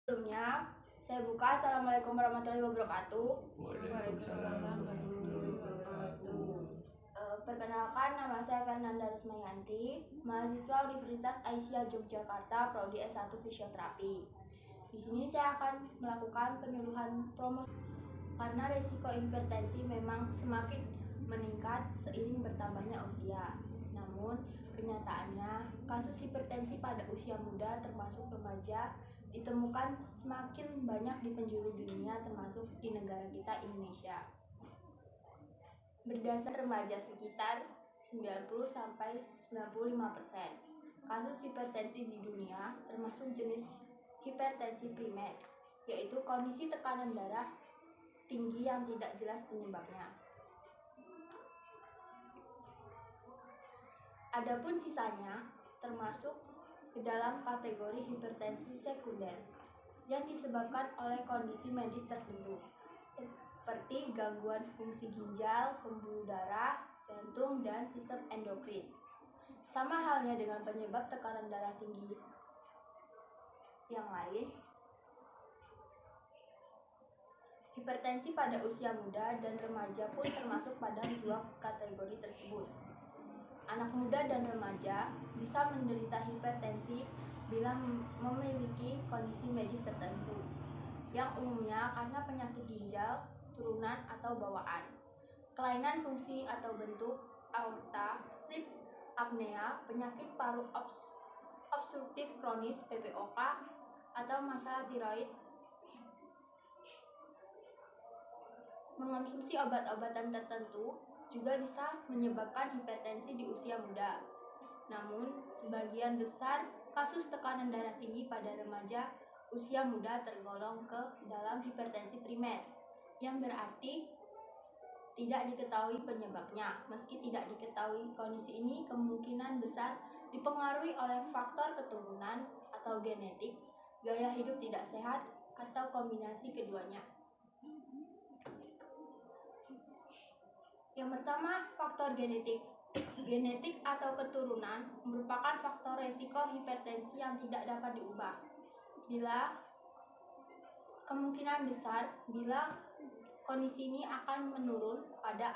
Sebelumnya, saya buka. Assalamualaikum warahmatullahi wabarakatuh. Waalaikumsalam warahmatullahi wabarakatuh. Perkenalkan, nama saya Fernanda Rusmayanti, mahasiswa Universitas Aisyah Yogyakarta, Prodi S1 Fisioterapi. Di sini saya akan melakukan penyuluhan promosi karena risiko hipertensi memang semakin meningkat seiring bertambahnya usia. Namun, kenyataannya kasus hipertensi pada usia muda termasuk remaja ditemukan semakin banyak di penjuru dunia termasuk di negara kita Indonesia. Berdasar remaja sekitar 90-95% kasus hipertensi di dunia termasuk jenis hipertensi primer, yaitu kondisi tekanan darah tinggi yang tidak jelas penyebabnya. Adapun sisanya termasuk ke dalam kategori hipertensi sekunder yang disebabkan oleh kondisi medis tertentu seperti gangguan fungsi ginjal, pembuluh darah, jantung, dan sistem endokrin. Sama halnya dengan penyebab tekanan darah tinggi yang lain, hipertensi pada usia muda dan remaja pun termasuk pada dua kategori tersebut. Anak muda dan remaja bisa menderita hipertensi bila memiliki kondisi medis tertentu, yang umumnya karena penyakit ginjal, turunan atau bawaan, kelainan fungsi atau bentuk aorta, sleep apnea, penyakit paru obstruktif kronis (PPOK), atau masalah tiroid. Mengonsumsi obat-obatan tertentu juga bisa menyebabkan hipertensi di usia muda. Namun, sebagian besar kasus tekanan darah tinggi pada remaja usia muda tergolong ke dalam hipertensi primer, yang berarti tidak diketahui penyebabnya. Meski tidak diketahui, kondisi ini kemungkinan besar dipengaruhi oleh faktor keturunan atau genetik, gaya hidup tidak sehat, atau kombinasi keduanya. Yang pertama, faktor genetik. Genetik atau keturunan merupakan faktor resiko hipertensi yang tidak dapat diubah. Kemungkinan besar bila kondisi ini akan menurun pada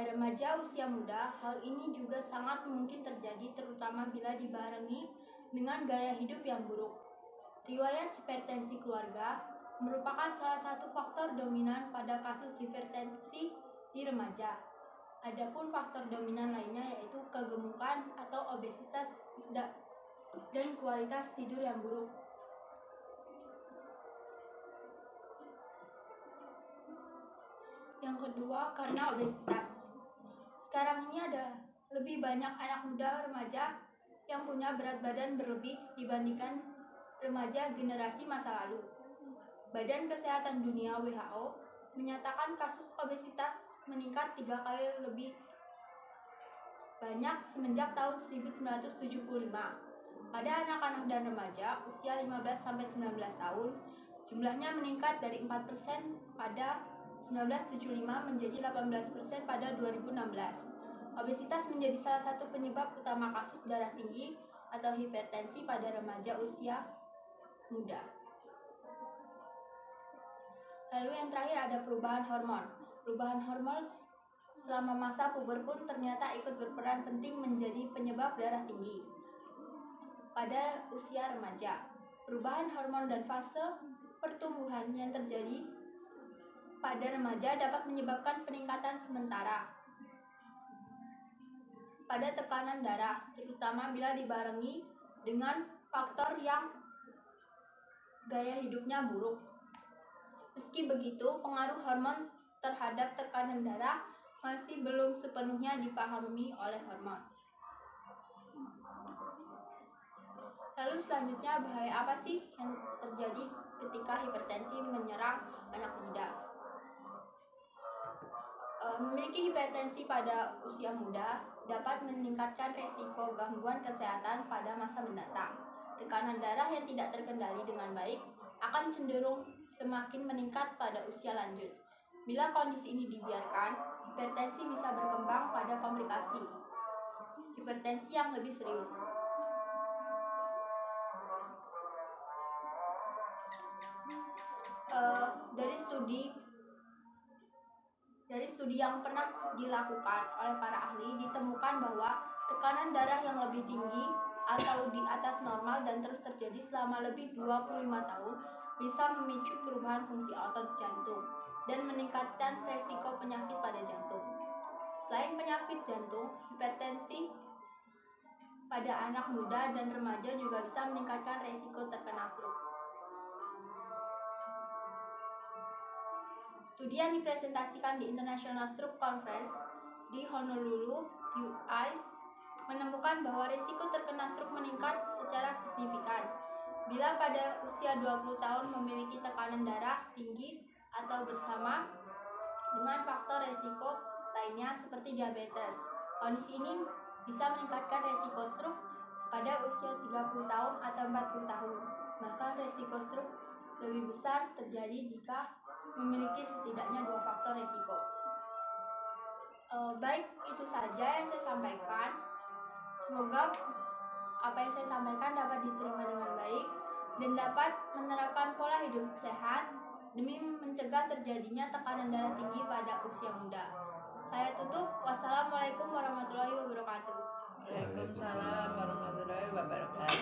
remaja usia muda. Hal ini juga sangat mungkin terjadi terutama bila dibarengi dengan gaya hidup yang buruk. Riwayat hipertensi keluarga merupakan salah satu faktor dominan pada kasus hipertensi di remaja. Adapun faktor dominan lainnya yaitu kegemukan atau obesitas dan kualitas tidur yang buruk. Yang kedua, karena obesitas. Sekarang ini ada lebih banyak anak muda remaja yang punya berat badan berlebih dibandingkan remaja generasi masa lalu. Badan Kesehatan Dunia (WHO) menyatakan kasus obesitas meningkat 3 kali lebih banyak semenjak tahun 1975. Pada anak-anak dan remaja usia 15-19 tahun, jumlahnya meningkat dari 4% pada 1975 menjadi 18% pada 2016. Obesitas menjadi salah satu penyebab utama kasus darah tinggi atau hipertensi pada remaja usia muda. Lalu yang terakhir ada perubahan hormon. Perubahan hormon selama masa puber pun ternyata ikut berperan penting menjadi penyebab darah tinggi pada usia remaja. Perubahan hormon dan fase pertumbuhan yang terjadi pada remaja dapat menyebabkan peningkatan sementara pada tekanan darah, terutama bila dibarengi dengan faktor yang gaya hidupnya buruk. Meski begitu, pengaruh hormon terhadap tekanan darah masih belum sepenuhnya dipahami oleh hormon. Lalu selanjutnya, bahaya apa sih yang terjadi ketika hipertensi menyerang anak muda? Memiliki hipertensi pada usia muda dapat meningkatkan resiko gangguan kesehatan pada masa mendatang. Tekanan darah yang tidak terkendali dengan baik akan cenderung semakin meningkat pada usia lanjut. Bila kondisi ini dibiarkan, hipertensi bisa berkembang pada komplikasi hipertensi yang lebih serius. studi yang pernah dilakukan oleh para ahli, ditemukan bahwa tekanan darah yang lebih tinggi atau di atas normal dan terus terjadi selama lebih 25 tahun bisa memicu perubahan fungsi otot jantung dan meningkatkan resiko penyakit pada jantung. Selain penyakit jantung, hipertensi pada anak muda dan remaja juga bisa meningkatkan resiko terkena stroke. Studi yang dipresentasikan di International Stroke Conference di Honolulu, US, menemukan bahwa risiko terkena stroke meningkat secara signifikan bila pada usia 20 tahun memiliki tekanan darah tinggi atau bersama dengan faktor risiko lainnya seperti diabetes. Kondisi ini bisa meningkatkan risiko stroke pada usia 30 tahun atau 40 tahun. Bahkan risiko stroke lebih besar terjadi jika memiliki setidaknya 2 faktor risiko. Baik, itu saja yang saya sampaikan. Semoga apa yang saya sampaikan dapat diterima dengan baik dan dapat menerapkan pola hidup sehat demi mencegah terjadinya tekanan darah tinggi pada usia muda. Saya tutup. Wassalamualaikum warahmatullahi wabarakatuh. Waalaikumsalam warahmatullahi wabarakatuh.